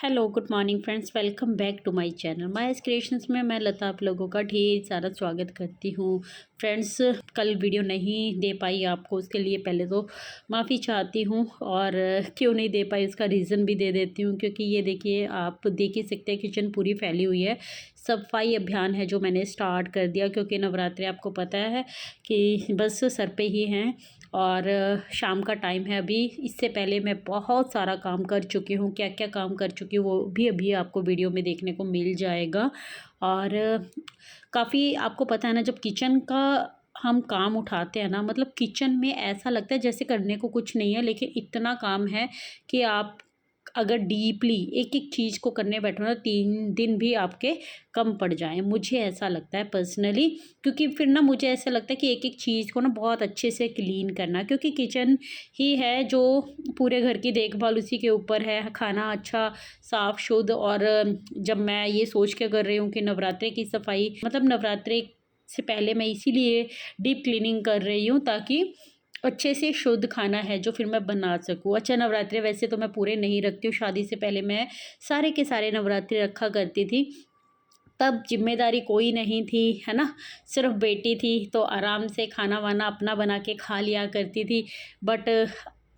Hello good morning friends, welcome back to my channel my creations में मैं लता आप लोगों का ढेर सारा स्वागत करती हूँ। फ्रेंड्स, कल वीडियो नहीं दे पाई आपको, उसके लिए पहले तो माफ़ी चाहती हूँ। और क्यों नहीं दे पाई उसका रीज़न भी दे देती हूँ, क्योंकि ये देखिए, आप देख ही सकते हैं किचन पूरी फैली हुई है। सफाई अभियान है जो मैंने स्टार्ट कर दिया, क्योंकि नवरात्रि आपको पता है कि बस सर पे ही हैं और शाम का टाइम है अभी। इससे पहले मैं बहुत सारा काम कर चुकी हूँ, क्या क्या काम कर चुकी हूँ वो भी अभी आपको वीडियो में देखने को मिल जाएगा। और काफ़ी आपको पता है ना, जब किचन का हम काम उठाते हैं ना, मतलब किचन में ऐसा लगता है जैसे करने को कुछ नहीं है, लेकिन इतना काम है कि आप अगर डीपली एक एक चीज़ को करने बैठो ना, 3 दिन भी आपके कम पड़ जाएं, मुझे ऐसा लगता है पर्सनली। क्योंकि फिर ना मुझे ऐसा लगता है कि एक एक चीज़ को ना बहुत अच्छे से क्लीन करना, क्योंकि किचन ही है जो पूरे घर की देखभाल उसी के ऊपर है। खाना अच्छा साफ शुद्ध। और जब मैं ये सोच के कर रही हूँ कि नवरात्रि की सफाई, मतलब नवरात्रि से पहले मैं इसीलिए डीप क्लीनिंग कर रही हूँ, ताकि अच्छे से शुद्ध खाना है जो फिर मैं बना सकूँ। अच्छा, नवरात्रि वैसे तो मैं पूरे नहीं रखती हूँ, शादी से पहले मैं सारे के सारे नवरात्रि रखा करती थी। तब जिम्मेदारी कोई नहीं थी, है ना, सिर्फ बेटी थी तो आराम से खाना वाना अपना बना के खा लिया करती थी। बट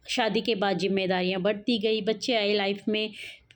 शादी के बाद जिम्मेदारियां बढ़ती गई, बच्चे आए लाइफ में।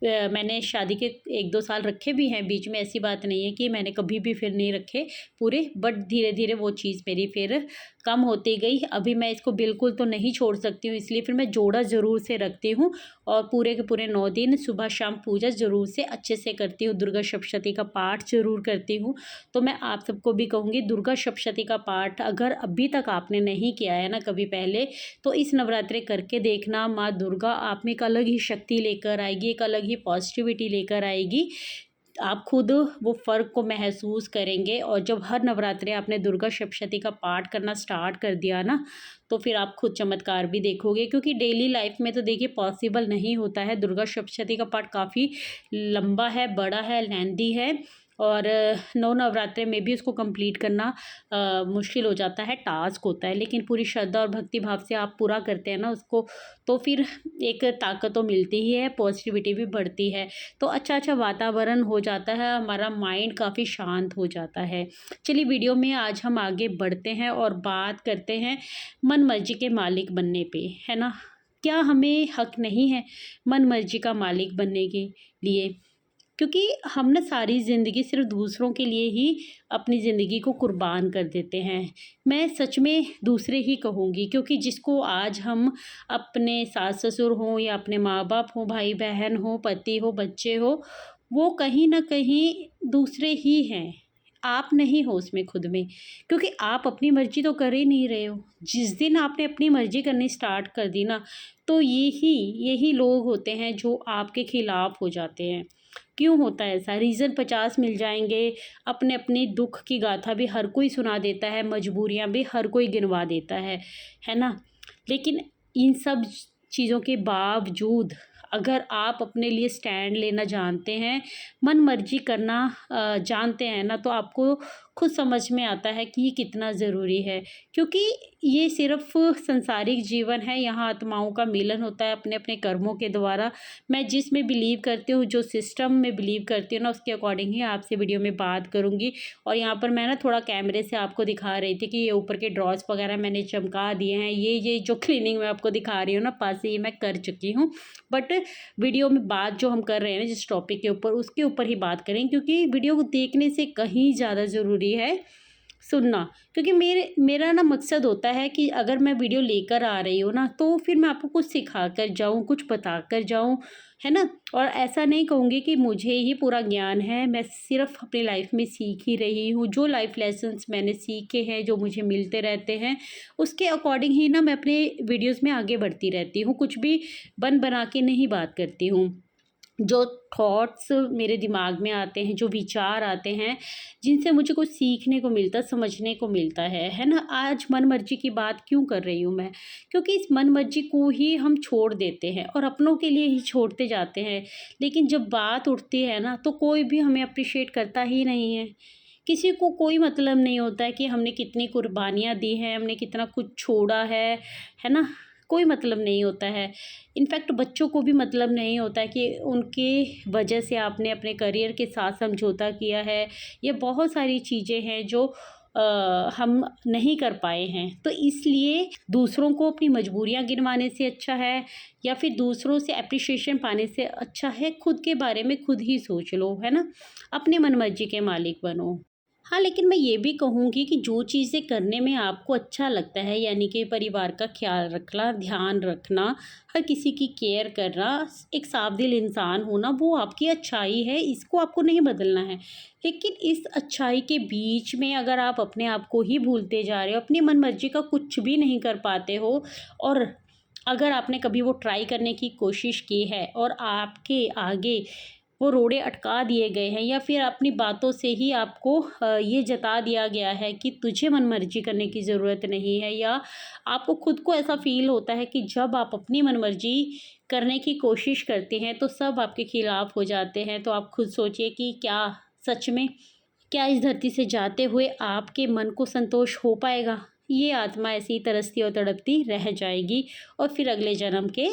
मैंने शादी के 1-2 साल रखे भी हैं बीच में, ऐसी बात नहीं है कि मैंने कभी भी फिर नहीं रखे पूरे। बट धीरे धीरे वो चीज़ मेरी फिर कम होती गई। अभी मैं इसको बिल्कुल तो नहीं छोड़ सकती हूँ, इसलिए फिर मैं जोड़ा ज़रूर से रखती हूँ। और पूरे के पूरे 9 दिन सुबह शाम पूजा ज़रूर से अच्छे से करती हूँ। दुर्गा सप्तशती का पाठ ज़रूर करती हूँ। तो मैं आप सबको भी कहूँगी, दुर्गा सप्तशती का पाठ अगर अभी तक आपने नहीं किया है ना कभी पहले, तो इस नवरात्रि करके देखना। माँ दुर्गा आप में एक अलग ही शक्ति लेकर आएगी, एक अलग ही पॉजिटिविटी लेकर आएगी। आप खुद वो फ़र्क को महसूस करेंगे। और जब हर नवरात्रि आपने दुर्गा सप्तशती का पाठ करना स्टार्ट कर दिया ना, तो फिर आप खुद चमत्कार भी देखोगे। क्योंकि डेली लाइफ में तो देखिए पॉसिबल नहीं होता है। दुर्गा सप्तशती का पाठ काफ़ी लंबा है, बड़ा है, लेंथी है। और 9 नवरात्रे में भी उसको कंप्लीट करना मुश्किल हो जाता है, टास्क होता है। लेकिन पूरी श्रद्धा और भक्ति भाव से आप पूरा करते हैं ना उसको, तो फिर एक ताकत तो मिलती ही है, पॉजिटिविटी भी बढ़ती है। तो अच्छा अच्छा वातावरण हो जाता है, हमारा माइंड काफ़ी शांत हो जाता है। चलिए वीडियो में आज हम आगे बढ़ते हैं और बात करते हैं मन मर्जी के मालिक बनने पे, है ना। क्या हमें हक नहीं है मन मर्जी का मालिक बनने के लिए? क्योंकि हम ना सारी ज़िंदगी सिर्फ दूसरों के लिए ही अपनी ज़िंदगी को कुर्बान कर देते हैं। मैं सच में दूसरे ही कहूँगी, क्योंकि जिसको आज हम अपने सास ससुर हों या अपने माँ बाप हों, भाई बहन हो, पति हो, बच्चे हो, वो कहीं ना कहीं दूसरे ही हैं। आप नहीं हो उसमें खुद में, क्योंकि आप अपनी मर्जी तो कर ही नहीं रहे हो। जिस दिन आपने अपनी मर्जी करनी स्टार्ट कर दी ना, तो यही यही लोग होते हैं जो आपके खिलाफ हो जाते हैं। क्यों होता है ऐसा? रीज़न 50 मिल जाएंगे। अपने अपनी दुख की गाथा भी हर कोई सुना देता है, मजबूरियां भी हर कोई गिनवा देता है ना। लेकिन इन सब चीज़ों के बावजूद अगर आप अपने लिए स्टैंड लेना जानते हैं, मन मर्जी करना जानते हैं ना, तो आपको खुद समझ में आता है कि ये कितना ज़रूरी है। क्योंकि ये सिर्फ संसारिक जीवन है, यहाँ आत्माओं का मिलन होता है अपने अपने कर्मों के द्वारा। मैं जिसमें बिलीव करती हूँ, जो सिस्टम में बिलीव करती हूँ ना, उसके अकॉर्डिंग ही आपसे वीडियो में बात करूँगी। और यहाँ पर मैं ना थोड़ा कैमरे से आपको दिखा रही थी कि ये ऊपर के ड्रॉर्स वगैरह मैंने चमका दिए हैं। ये जो क्लीनिंग मैं आपको दिखा रही हूँ ना पास से, ये मैं कर चुकी हूँ। बट वीडियो में बात जो हम कर रहे हैं ना जिस टॉपिक के ऊपर, उसके ऊपर ही बात करें, क्योंकि वीडियो को देखने से कहीं ज़्यादा ज़रूरी है सुनना। क्योंकि मेरा ना मकसद होता है कि अगर मैं वीडियो लेकर आ रही हूँ ना, तो फिर मैं आपको कुछ सिखा कर जाऊँ, कुछ बता कर जाऊँ, है ना। और ऐसा नहीं कहूँगी कि मुझे ही पूरा ज्ञान है, मैं सिर्फ अपनी लाइफ में सीख ही रही हूँ। जो लाइफ लेसन्स मैंने सीखे हैं, जो मुझे मिलते रहते हैं, उसके अकॉर्डिंग ही ना मैं अपने वीडियोज़ में आगे बढ़ती रहती हूँ। कुछ भी बना के नहीं बात करती हूँ। जो थॉट्स मेरे दिमाग में आते हैं, जो विचार आते हैं, जिनसे मुझे कुछ सीखने को मिलता, समझने को मिलता है ना। आज मन मर्जी की बात क्यों कर रही हूँ मैं? क्योंकि इस मन मर्जी को ही हम छोड़ देते हैं और अपनों के लिए ही छोड़ते जाते हैं। लेकिन जब बात उठती है ना, तो कोई भी हमें अप्रिशिएट करता ही नहीं है। किसी को कोई मतलब नहीं होता है कि हमने कितनी कुर्बानियाँ दी हैं, हमने कितना कुछ छोड़ा है ना। कोई मतलब नहीं होता है। इनफैक्ट बच्चों को भी मतलब नहीं होता है कि उनकी वजह से आपने अपने करियर के साथ समझौता किया है। ये बहुत सारी चीज़ें हैं जो हम नहीं कर पाए हैं। तो इसलिए दूसरों को अपनी मजबूरियाँ गिनवाने से अच्छा है या फिर दूसरों से एप्रिसिएशन पाने से अच्छा है खुद के बारे में खुद ही सोच लो, है ना? अपनी मनमर्जी के मालिक बनो। हाँ, लेकिन मैं ये भी कहूँगी कि जो चीज़ें करने में आपको अच्छा लगता है, यानी कि परिवार का ख़्याल रखना, ध्यान रखना, हर किसी की केयर करना, एक साफ दिल इंसान होना, वो आपकी अच्छाई है, इसको आपको नहीं बदलना है। लेकिन इस अच्छाई के बीच में अगर आप अपने आप को ही भूलते जा रहे हो, अपनी मनमर्जी का कुछ भी नहीं कर पाते हो, और अगर आपने कभी वो ट्राई करने की कोशिश की है और आपके आगे वो रोड़े अटका दिए गए हैं, या फिर अपनी बातों से ही आपको ये जता दिया गया है कि तुझे मनमर्जी करने की ज़रूरत नहीं है, या आपको खुद को ऐसा फ़ील होता है कि जब आप अपनी मनमर्जी करने की कोशिश करते हैं तो सब आपके खिलाफ़ हो जाते हैं। तो आप खुद सोचिए कि क्या सच में, क्या इस धरती से जाते हुए आपके मन को संतोष हो पाएगा? ये आत्मा ऐसी ही तरसती और तड़पती रह जाएगी और फिर अगले जन्म के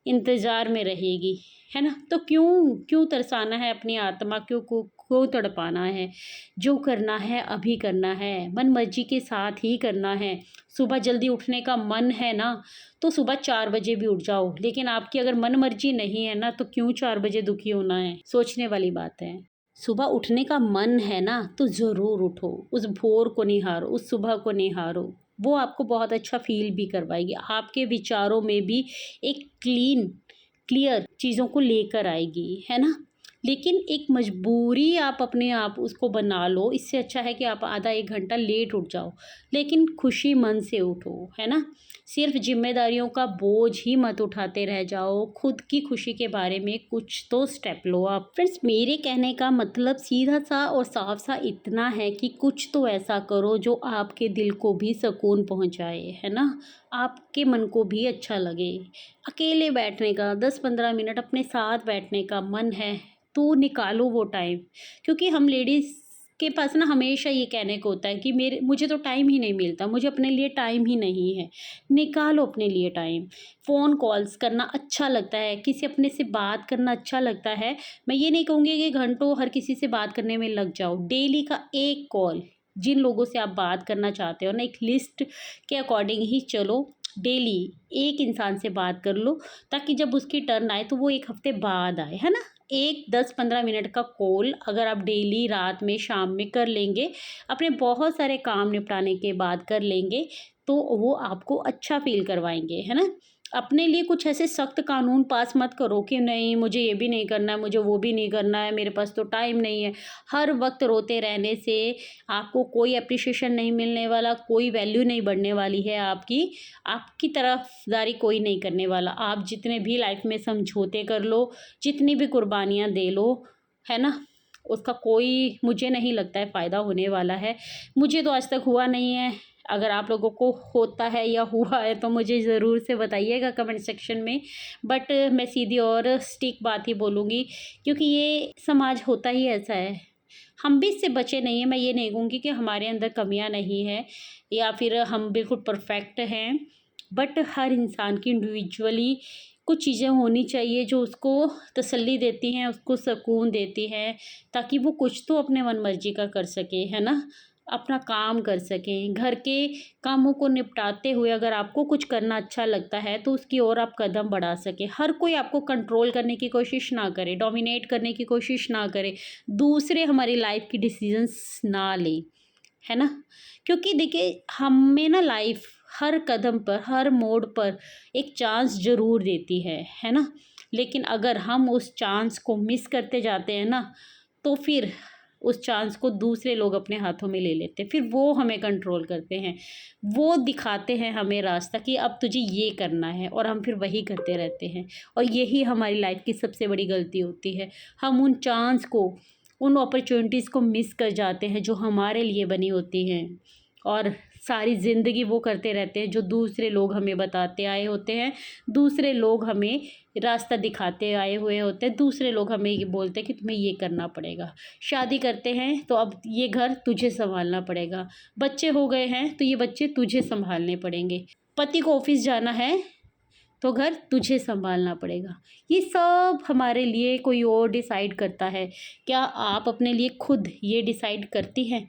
इंतज़ार में रहेगी, है ना? तो क्यों क्यों तरसाना है अपनी आत्मा, क्यों तड़पाना है? जो करना है अभी करना है, मन मर्जी के साथ ही करना है। सुबह जल्दी उठने का मन है ना, तो सुबह 4 बजे भी उठ जाओ, लेकिन आपकी अगर मन मर्जी नहीं है ना, तो क्यों 4 बजे दुखी होना है? सोचने वाली बात है। सुबह उठने का मन है ना, तो ज़रूर उठो, उस भोर को निहारो, उस सुबह को निहारो। वो आपको बहुत अच्छा फ़ील भी करवाएगी। आपके विचारों में भी एक क्लियर चीज़ों को लेकर आएगी, है ना? लेकिन एक मजबूरी आप अपने आप उसको बना लो, इससे अच्छा है कि आप आधा 1 घंटा लेट उठ जाओ, लेकिन खुशी मन से उठो, है ना? सिर्फ़ ज़िम्मेदारियों का बोझ ही मत उठाते रह जाओ, खुद की खुशी के बारे में कुछ तो स्टेप लो आप। फ्रेंड्स, मेरे कहने का मतलब सीधा-सा और साफ-सा इतना है कि कुछ तो ऐसा करो जो आपके दिल को भी सुकून पहुँचाए, है ना? आपके मन को भी अच्छा लगे। अकेले बैठने का 10-15 मिनट अपने साथ बैठने का मन है, तो निकालो वो टाइम। क्योंकि हम लेडीज़ के पास ना हमेशा ये कहने को होता है कि मेरे मुझे तो टाइम ही नहीं मिलता, मुझे अपने लिए टाइम ही नहीं है। निकालो अपने लिए टाइम। फ़ोन कॉल्स करना अच्छा लगता है, किसी अपने से बात करना अच्छा लगता है। मैं ये नहीं कहूँगी कि घंटों हर किसी से बात करने में लग जाओ। डेली का 1 कॉल, जिन लोगों से आप बात करना चाहते हो ना, एक लिस्ट के अकॉर्डिंग ही चलो। डेली एक इंसान से बात कर लो, ताकि जब उसकी टर्न आए तो वो 1 हफ्ते बाद आए, है ना? एक 10-15 मिनट का कॉल अगर आप डेली रात में, शाम में कर लेंगे, अपने बहुत सारे काम निपटाने के बाद कर लेंगे, तो वो आपको अच्छा फ़ील करवाएँगे, है ना? अपने लिए कुछ ऐसे सख्त कानून पास मत करो कि नहीं मुझे ये भी नहीं करना है, मुझे वो भी नहीं करना है, मेरे पास तो टाइम नहीं है। हर वक़्त रोते रहने से आपको कोई एप्रिसिएशन नहीं मिलने वाला, कोई वैल्यू नहीं बढ़ने वाली है आपकी। आपकी तरफ़दारी कोई नहीं करने वाला। आप जितने भी लाइफ़ में समझौते कर लो, जितनी भी कुर्बानियाँ दे लो, है ना? उसका कोई मुझे नहीं लगता है फ़ायदा होने वाला है। मुझे तो आज तक हुआ नहीं है। अगर आप लोगों को होता है या हुआ है तो मुझे ज़रूर से बताइएगा कमेंट सेक्शन में। बट मैं सीधी और सटीक बात ही बोलूँगी, क्योंकि ये समाज होता ही ऐसा है। हम भी इससे बचे नहीं हैं। मैं ये नहीं कहूँगी कि हमारे अंदर कमियाँ नहीं हैं या फिर हम बिल्कुल परफेक्ट हैं, बट हर इंसान की इंडिविजुअली कुछ चीज़ें होनी चाहिए जो उसको तसल्ली देती हैं, उसको सुकून देती हैं, ताकि वो कुछ तो अपने मन मर्जी का कर सके, है ना? अपना काम कर सकें। घर के कामों को निपटाते हुए अगर आपको कुछ करना अच्छा लगता है तो उसकी ओर आप कदम बढ़ा सकें। हर कोई आपको कंट्रोल करने की कोशिश ना करे, डोमिनेट करने की कोशिश ना करे, दूसरे हमारी लाइफ की डिसीजंस ना लें, है ना? क्योंकि देखिए हमें ना लाइफ हर कदम पर, हर मोड़ पर एक चांस ज़रूर देती है ना? लेकिन अगर हम उस चांस को मिस करते जाते हैं ना, तो फिर उस चांस को दूसरे लोग अपने हाथों में ले लेते हैं। फिर वो हमें कंट्रोल करते हैं। वो दिखाते हैं हमें रास्ता कि अब तुझे ये करना है, और हम फिर वही करते रहते हैं। और यही हमारी लाइफ की सबसे बड़ी गलती होती है। हम उन चांस को, उन अपॉर्च्युनिटीज़ को मिस कर जाते हैं जो हमारे लिए बनी होती हैं, और सारी ज़िंदगी वो करते रहते हैं जो दूसरे लोग हमें बताते आए होते हैं। दूसरे लोग हमें रास्ता दिखाते आए हुए होते हैं। दूसरे लोग हमें ये बोलते हैं कि तुम्हें ये करना पड़ेगा। शादी करते हैं तो अब ये घर तुझे सँभालना पड़ेगा। बच्चे हो गए हैं तो ये बच्चे तुझे सँभालने पड़ेंगे। पति को ऑफ़िस जाना है तो घर तुझे संभालना पड़ेगा। ये सब हमारे लिए कोई और डिसाइड करता है। क्या आप अपने लिए खुद ये डिसाइड करती हैं?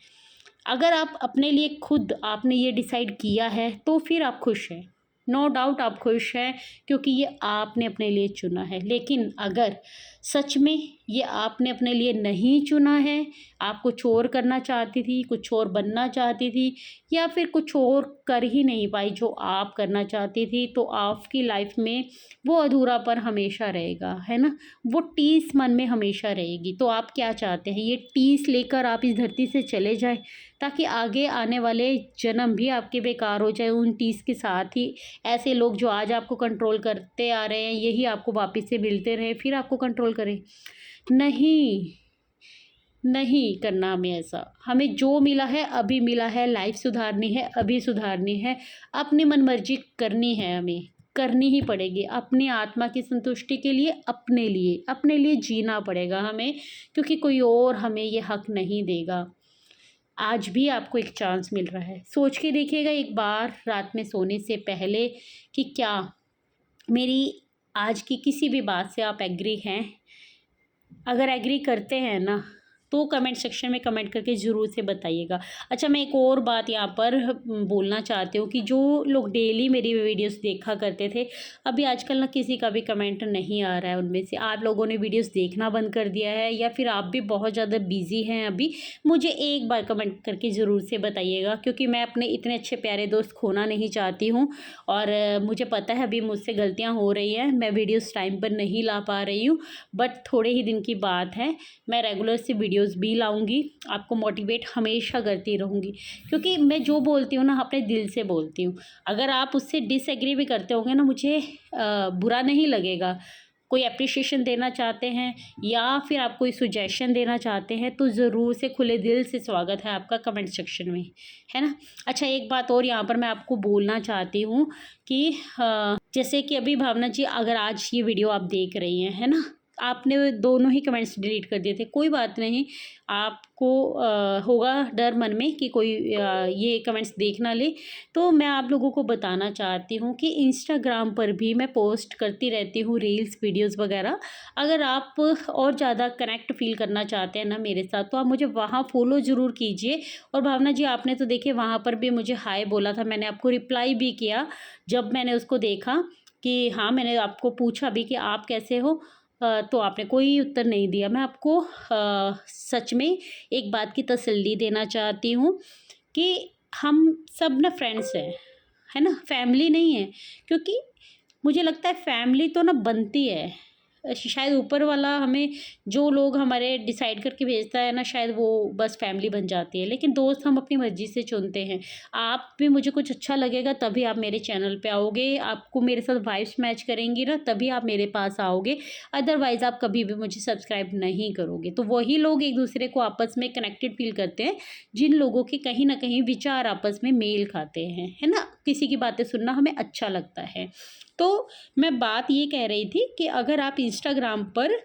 अगर आप अपने लिए खुद आपने ये डिसाइड किया है तो फिर आप खुश हैं, नो डाउट आप खुश हैं, क्योंकि ये आपने अपने लिए चुना है। लेकिन अगर सच में ये आपने अपने लिए नहीं चुना है, आप कुछ और करना चाहती थी, कुछ और बनना चाहती थी, या फिर कुछ और कर ही नहीं पाई जो आप करना चाहती थी, तो आपकी लाइफ में वो अधूरापन हमेशा रहेगा, है ना। वो टीस मन में हमेशा रहेगी। तो आप क्या चाहते हैं? ये टीस लेकर आप इस धरती से चले जाएं, ताकि आगे आने वाले जन्म भी आपके बेकार हो जाए उन टीस के साथ ही। ऐसे लोग जो आज आपको कंट्रोल करते आ रहे हैं, यही आपको वापस से मिलते रहे, फिर आपको कंट्रोल करें? नहीं, नहीं करना हमें ऐसा। हमें जो मिला है अभी मिला है, लाइफ सुधारनी है अभी सुधारनी है, अपनी मनमर्जी करनी है, हमें करनी ही पड़ेगी। अपनी आत्मा की संतुष्टि के लिए अपने लिए जीना पड़ेगा हमें, क्योंकि कोई और हमें ये हक नहीं देगा। आज भी आपको एक चांस मिल रहा है। सोच के देखिएगा एक बार रात में सोने से पहले कि क्या मेरी आज की किसी भी बात से आप एग्री हैं? अगर एग्री करते हैं ना, तो कमेंट सेक्शन में कमेंट करके ज़रूर से बताइएगा। अच्छा, मैं एक और बात यहाँ पर बोलना चाहती हूँ कि जो लोग डेली मेरी वीडियोस देखा करते थे, अभी आजकल ना किसी का भी कमेंट नहीं आ रहा है उनमें से। आप लोगों ने वीडियोस देखना बंद कर दिया है, या फिर आप भी बहुत ज़्यादा बिजी हैं अभी, मुझे एक बार कमेंट करके ज़रूर से बताइएगा, क्योंकि मैं अपने इतने अच्छे प्यारे दोस्त खोना नहीं चाहती हूँ। और मुझे पता है अभी मुझसे गलतियाँ हो रही हैं, मैं वीडियोज़ टाइम पर नहीं ला पा रही हूँ, बट थोड़े ही दिन की बात है, मैं रेगुलर से वीडियोज़ भी लाऊंगी, आपको मोटिवेट हमेशा करती रहूँगी, क्योंकि मैं जो बोलती हूँ ना अपने दिल से बोलती हूँ। अगर आप उससे डिसएग्री भी करते होंगे ना, मुझे बुरा नहीं लगेगा। कोई अप्रिशिएशन देना चाहते हैं या फिर आप कोई सुजेशन देना चाहते हैं, तो ज़रूर से खुले दिल से स्वागत है आपका कमेंट सेक्शन में, है ना। अच्छा, एक बात और यहाँ पर मैं आपको बोलना चाहती हूँ कि जैसे कि अभी भावना जी, अगर आज ये वीडियो आप देख रही हैं, है ना, आपने दोनों ही कमेंट्स डिलीट कर दिए थे, कोई बात नहीं। आपको होगा डर मन में कि कोई ये कमेंट्स देख ना ले, तो मैं आप लोगों को बताना चाहती हूँ कि इंस्टाग्राम पर भी मैं पोस्ट करती रहती हूँ रील्स वीडियोस वगैरह। अगर आप और ज़्यादा कनेक्ट फील करना चाहते हैं ना मेरे साथ, तो आप मुझे वहाँ फॉलो ज़रूर कीजिए। और भावना जी, आपने तो देखिए वहाँ पर भी मुझे हाय बोला था, मैंने आपको रिप्लाई भी किया जब मैंने उसको देखा कि हाँ, मैंने आपको पूछा भी कि आप कैसे हो, तो आपने कोई उत्तर नहीं दिया। मैं आपको सच में एक बात की तसल्ली देना चाहती हूँ कि हम सब ना फ्रेंड्स हैं, है ना, फैमिली नहीं है। क्योंकि मुझे लगता है फैमिली तो ना बनती है, शायद ऊपर वाला हमें जो लोग हमारे डिसाइड करके भेजता है ना, शायद वो बस फैमिली बन जाती है। लेकिन दोस्त हम अपनी मर्ज़ी से चुनते हैं। आप भी, मुझे कुछ अच्छा लगेगा तभी आप मेरे चैनल पे आओगे, आपको मेरे साथ वाइब्स मैच करेंगी ना, तभी आप मेरे पास आओगे। अदरवाइज़ आप कभी भी मुझे सब्सक्राइब नहीं करोगे। तो वही लोग एक दूसरे को आपस में कनेक्टेड फील करते हैं जिन लोगों के कहीं ना कहीं विचार आपस में मेल खाते हैं, है ना। किसी की बातें सुनना हमें अच्छा लगता है। तो मैं बात ये कह रही थी कि अगर आप इंस्टाग्राम पर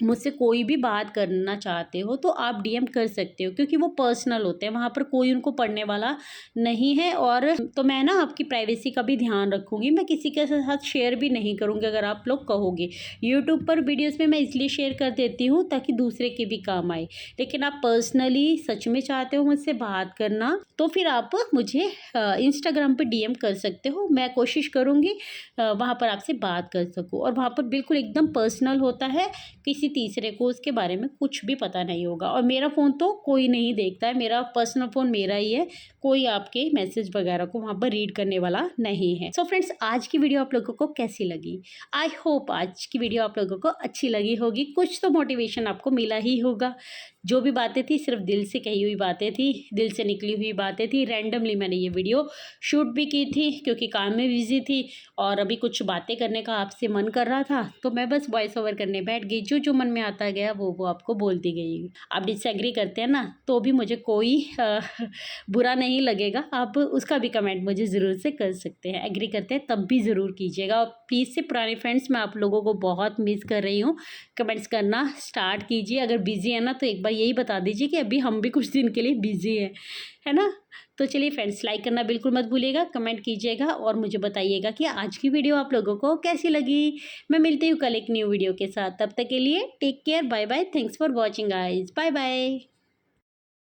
मुझसे कोई भी बात करना चाहते हो, तो आप डीएम कर सकते हो, क्योंकि वो पर्सनल होते हैं, वहाँ पर कोई उनको पढ़ने वाला नहीं है। और तो मैं ना आपकी प्राइवेसी का भी ध्यान रखूँगी, मैं किसी के साथ शेयर भी नहीं करूँगी अगर आप लोग कहोगे। यूट्यूब पर वीडियोस में मैं इसलिए शेयर कर देती हूँ ताकि दूसरे के भी काम आए। लेकिन आप पर्सनली सच में चाहते हो मुझसे बात करना, तो फिर आप मुझे इंस्टाग्राम पर डीएम कर सकते हो। मैं कोशिश करूँगी वहाँ पर आपसे बात कर सकूँ, और वहाँ पर बिल्कुल एकदम पर्सनल होता है, किसी तीसरे को उसके बारे में कुछ भी पता नहीं होगा। और मेरा फ़ोन तो कोई नहीं देखता है, मेरा पर्सनल फ़ोन मेरा ही है, कोई आपके मैसेज वगैरह को वहाँ पर रीड करने वाला नहीं है। सो फ्रेंड्स, आज की वीडियो आप लोगों को कैसी लगी? आई होप आज की वीडियो आप लोगों को अच्छी लगी होगी, कुछ तो मोटिवेशन आपको मिला ही होगा। जो भी बातें थी सिर्फ दिल से कही हुई बातें थी, दिल से निकली हुई बातें थी। रैंडमली मैंने ये वीडियो शूट भी की थी क्योंकि काम में बिजी थी, और अभी कुछ बातें करने का आपसे मन कर रहा था, तो मैं बस वॉइस ओवर करने बैठ गई। जो जो मन में आता गया वो आपको बोलती गई। आप डिसएग्री करते हैं ना, तो भी मुझे कोई बुरा नहीं लगेगा, आप उसका भी कमेंट मुझे ज़रूर से कर सकते हैं। एग्री करते हैं तब भी ज़रूर कीजिएगा। और प्लीज़ से पुराने फ्रेंड्स, मैं आप लोगों को बहुत मिस कर रही हूँ, कमेंट्स करना स्टार्ट कीजिए। अगर बिज़ी है ना, तो एक बार यही बता दीजिए कि अभी हम भी कुछ दिन के लिए बिज़ी हैं। है ना। तो चलिए फ्रेंड्स, लाइक करना बिल्कुल मत भूलिएगा, कमेंट कीजिएगा और मुझे बताइएगा कि आज की वीडियो आप लोगों को कैसी लगी। मैं मिलती हूँ कल एक न्यू वीडियो के साथ, तब तक के लिए take care, bye bye, thanks for watching guys, bye bye.